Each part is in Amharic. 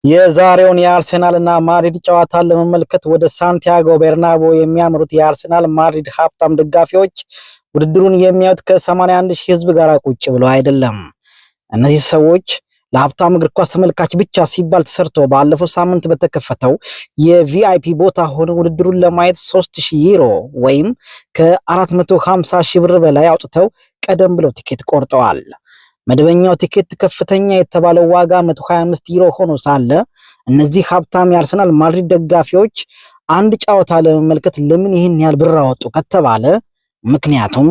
የዛሬውን የአርሰናልና ማድሪድ ጨዋታን ለመመልከት ወደ ሳንቲያጎ ቤርናቦ የሚያመሩት የአርሰናል ማድሪድ ሀብታም ደጋፊዎች ውድድሩን የሚያዩት ከ81 ሺህ ህዝብ ጋር ቁጭ ብለው አይደለም። እነዚህ ሰዎች ለሀብታም እግር ኳስ ተመልካች ብቻ ሲባል ተሰርቶ ባለፈው ሳምንት በተከፈተው የቪአይፒ ቦታ ሆነው ውድድሩን ለማየት 3000 ዩሮ ወይም ከ450 ሺህ ብር በላይ አውጥተው ቀደም ብለው ቲኬት ቆርጠዋል። መደበኛው ቲኬት ከፍተኛ የተባለው ዋጋ 125 ዩሮ ሆኖ ሳለ እነዚህ ሀብታም የአርሰናል ማድሪድ ደጋፊዎች አንድ ጨዋታ ለመመልከት ለምን ይህን ያህል ብር አወጡ ከተባለ ምክንያቱም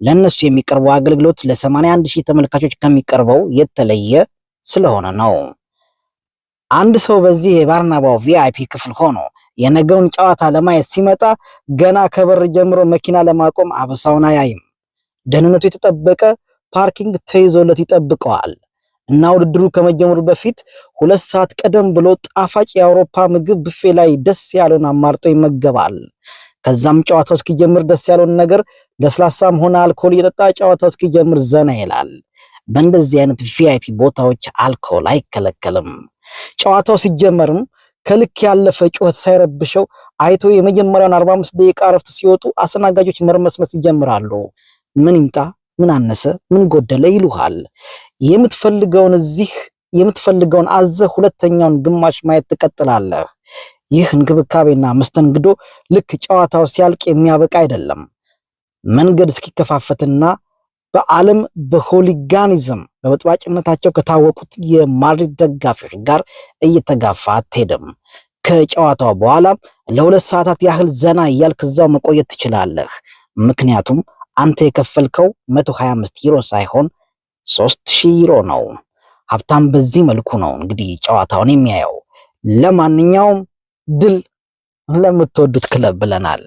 ለነሱ የሚቀርበው አገልግሎት ለ81 ሺህ ተመልካቾች ከሚቀርበው የተለየ ስለሆነ ነው። አንድ ሰው በዚህ የባርናባው ቪአይፒ ክፍል ሆኖ የነገውን ጨዋታ ለማየት ሲመጣ ገና ከበር ጀምሮ መኪና ለማቆም አበሳውን አያይም። ደህንነቱ የተጠበቀ ፓርኪንግ ተይዞለት ይጠብቀዋል እና ውድድሩ ከመጀመሩ በፊት 2 ሰዓት ቀደም ብሎ ጣፋጭ የአውሮፓ ምግብ ቡፌ ላይ ደስ ያለውን አማርጦ ይመገባል። ከዛም ጨዋታው እስኪጀምር ደስ ያለውን ነገር ለስላሳም ሆነ አልኮል እየጠጣ ጨዋታው እስኪጀምር ዘና ይላል። በእንደዚህ አይነት ቪአይፒ ቦታዎች አልኮል አይከለከልም። ጨዋታው ሲጀመርም ከልክ ያለፈ ጩኸት ሳይረብሸው አይቶ የመጀመሪያውን 45 ደቂቃ ረፍት ሲወጡ አስተናጋጆች መርመስመስ ይጀምራሉ። ምን ይምጣ፣ ምን አነሰ፣ ምን ጎደለ ይሉሃል። የምትፈልገውን አዘህ ሁለተኛውን ግማሽ ማየት ትቀጥላለህ። ይህ እንክብካቤና መስተንግዶ ልክ ጨዋታው ሲያልቅ የሚያበቃ አይደለም። መንገድ እስኪከፋፈትና በዓለም በሆሊጋኒዝም በበጥባጭነታቸው ከታወቁት የማድሪድ ደጋፊዎች ጋር እየተጋፋ አትሄድም። ከጨዋታው በኋላም ለ2 ሰዓታት ያህል ዘና እያልክ እዛው መቆየት ትችላለህ። ምክንያቱም አንተ የከፈልከው 125 ዩሮ ሳይሆን 3000 ዩሮ ነው። ሀብታም በዚህ መልኩ ነው እንግዲህ ጨዋታውን የሚያየው። ለማንኛውም ድል ለምትወዱት ክለብ ብለናል።